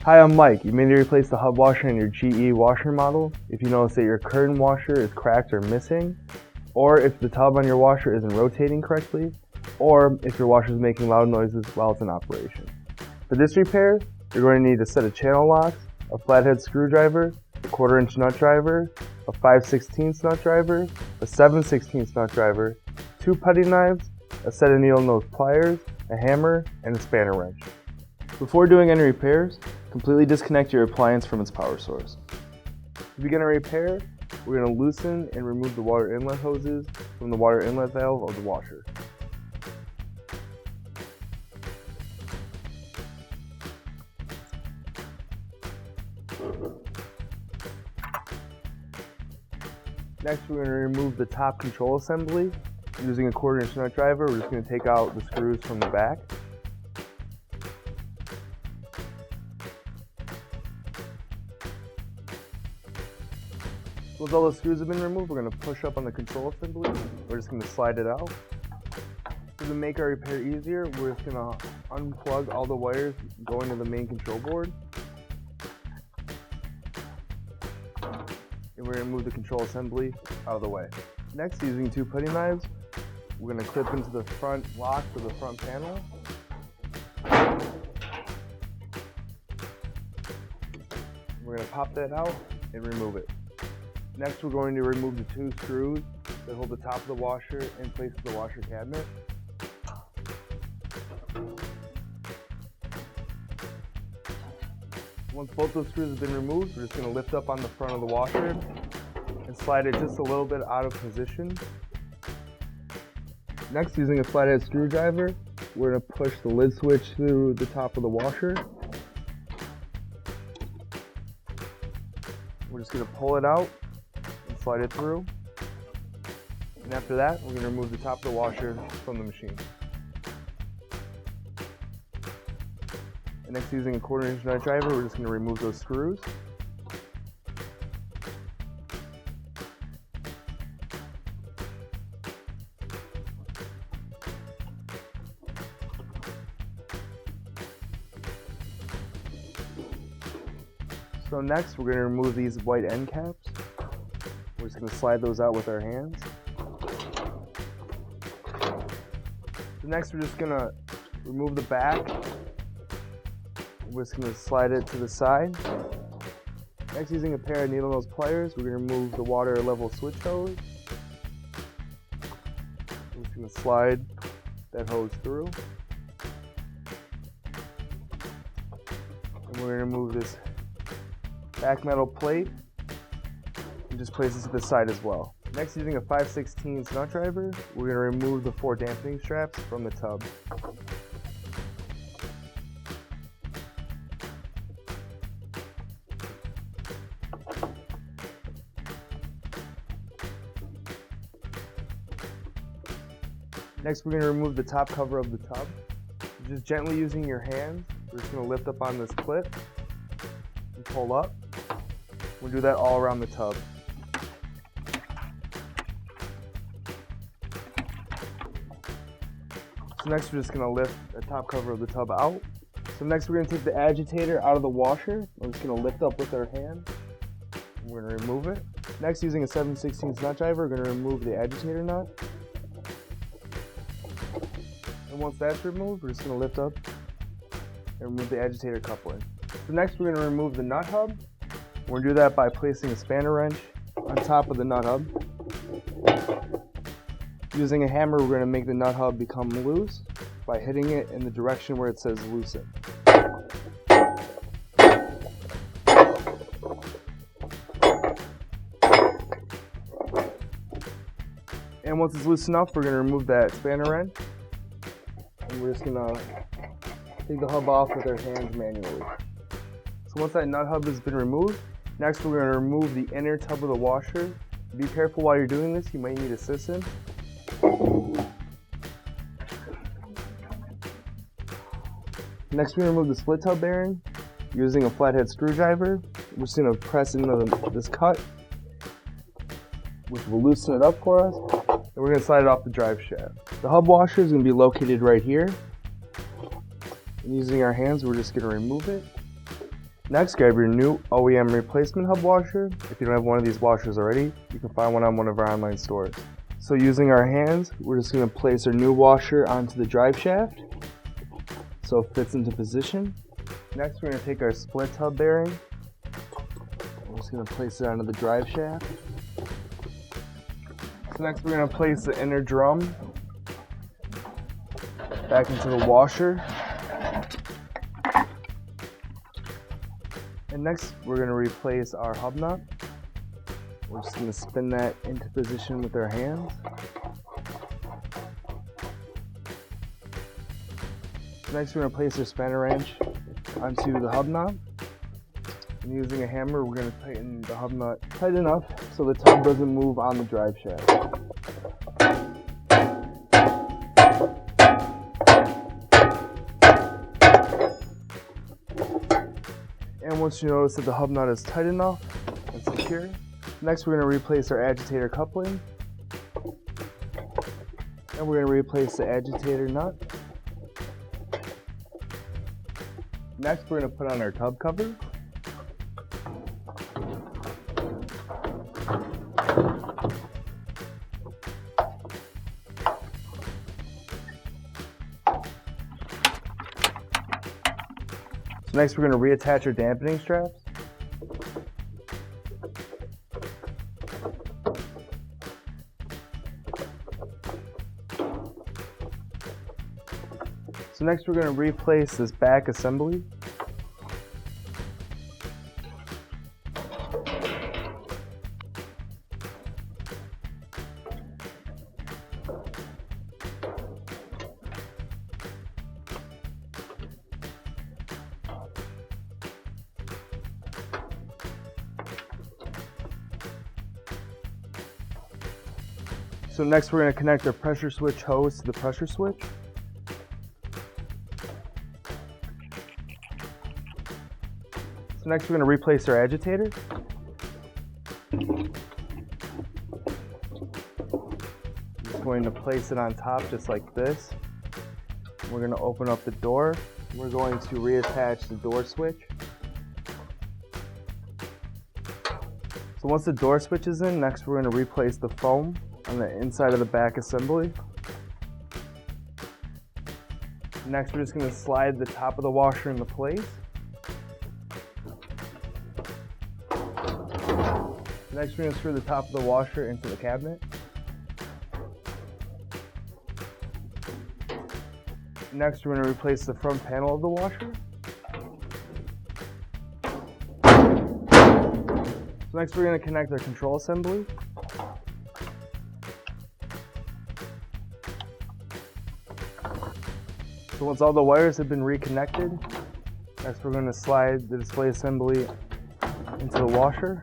Hi, I'm Mike. You may need to replace the hub washer in your GE washer model if you notice that your curtain washer is cracked or missing, or if the tub on your washer isn't rotating correctly, or if your washer is making loud noises while it's in operation. For this repair, you're going to need a set of channel locks, a flathead screwdriver, a 1/4" nut driver, a 5/16 nut driver, a 7/16 nut driver, 2 putty knives, a set of needle nose pliers, a hammer, and a spanner wrench. Before doing any repairs, completely disconnect your appliance from its power source. To begin a repair, we're going to loosen and remove the water inlet hoses from the water inlet valve of the washer. Next, we're going to remove the top control assembly. Using a 1/4" nut driver, we're just going to take out the screws from the back. Once all the screws have been removed, we're going to push up on the control assembly. We're just going to slide it out. To make our repair easier, we're just going to unplug all the wires going to the main control board. And we're going to move the control assembly out of the way. Next, using 2 putty knives, we're going to clip into the front lock of the front panel. We're going to pop that out and remove it. Next, we're going to remove the 2 screws that hold the top of the washer in place of the washer cabinet. Once both those screws have been removed, we're just going to lift up on the front of the washer and slide it just a little bit out of position. Next, using a flathead screwdriver, we're going to push the lid switch through the top of the washer. We're just going to pull it out and slide it through. And after that, we're going to remove the top of the washer from the machine. And next, using a 1/4" nut driver, we're just going to remove those screws. So next, we're going to remove these white end caps. We're just going to slide those out with our hands. So next, we're just going to remove the back. We're just going to slide it to the side. Next, using a pair of needle nose pliers, we're going to remove the water level switch hose. We're just going to slide that hose through. And we're going to remove this back metal plate and just place it to the side as well. Next, using a 5/16 nut driver, we're going to remove the 4 dampening straps from the tub. Next, we're going to remove the top cover of the tub. Just gently using your hands, we're just going to lift up on this clip and pull up. We'll do that all around the tub. So next, we're just going to lift the top cover of the tub out. So next, we're going to take the agitator out of the washer. We're just going to lift up with our hand. We're going to remove it. Next, using a 7/16 nut driver, we're going to remove the agitator nut. And once that's removed, we're just going to lift up and remove the agitator coupling. So next, we're going to remove the nut hub. We're going to do that by placing a spanner wrench on top of the nut hub. Using a hammer, we're going to make the nut hub become loose by hitting it in the direction where it says loosen. And once it's loose enough, we're going to remove that spanner wrench. And we're just going to take the hub off with our hands manually. So once that nut hub has been removed, next we're going to remove the inner tub of the washer. Be careful while you're doing this, you might need assistance. Next, we remove the split tub bearing using a flathead screwdriver. We're just going to press into this cut, which will loosen it up for us, and we're going to slide it off the drive shaft. The hub washer is going to be located right here. And using our hands, we're just going to remove it. Next, grab your new OEM replacement hub washer. If you don't have one of these washers already, you can find one on one of our online stores. So using our hands, we're just going to place our new washer onto the drive shaft so it fits into position. Next, we're going to take our split hub bearing. We're just going to place it onto the drive shaft. So next, we're going to place the inner drum back into the washer. And next, we're going to replace our hub nut. We're just going to spin that into position with our hands. Next, we're going to place our spanner wrench onto the hub nut. And using a hammer, we're going to tighten the hub nut tight enough so the tub doesn't move on the drive shaft. And once you notice that the hub nut is tight enough and secure, next we're going to replace our agitator coupling. And we're going to replace the agitator nut. Next, we're going to put on our tub cover. So next, we're going to reattach our dampening straps. So next we're going to replace this back assembly. So next we're going to connect our pressure switch hose to the pressure switch. So next we're going to replace our agitator. Just going to place it on top just like this. We're going to open up the door. We're going to reattach the door switch. So once the door switch is in, next we're going to replace the foam on the inside of the back assembly. Next we're just going to slide the top of the washer into place. Next we're going to screw the top of the washer into the cabinet. Next we're going to replace the front panel of the washer. So next we're going to connect our control assembly. So once all the wires have been reconnected, next we're going to slide the display assembly into the washer.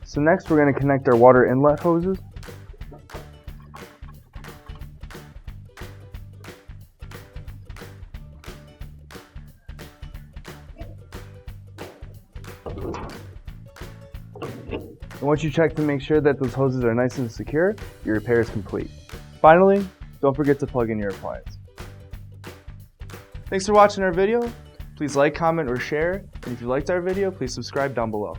So next we're going to connect our water inlet hoses. And once you check to make sure that those hoses are nice and secure, your repair is complete. Finally, don't forget to plug in your appliance. Thanks for watching our video. Please like, comment, or share. And if you liked our video, please subscribe down below.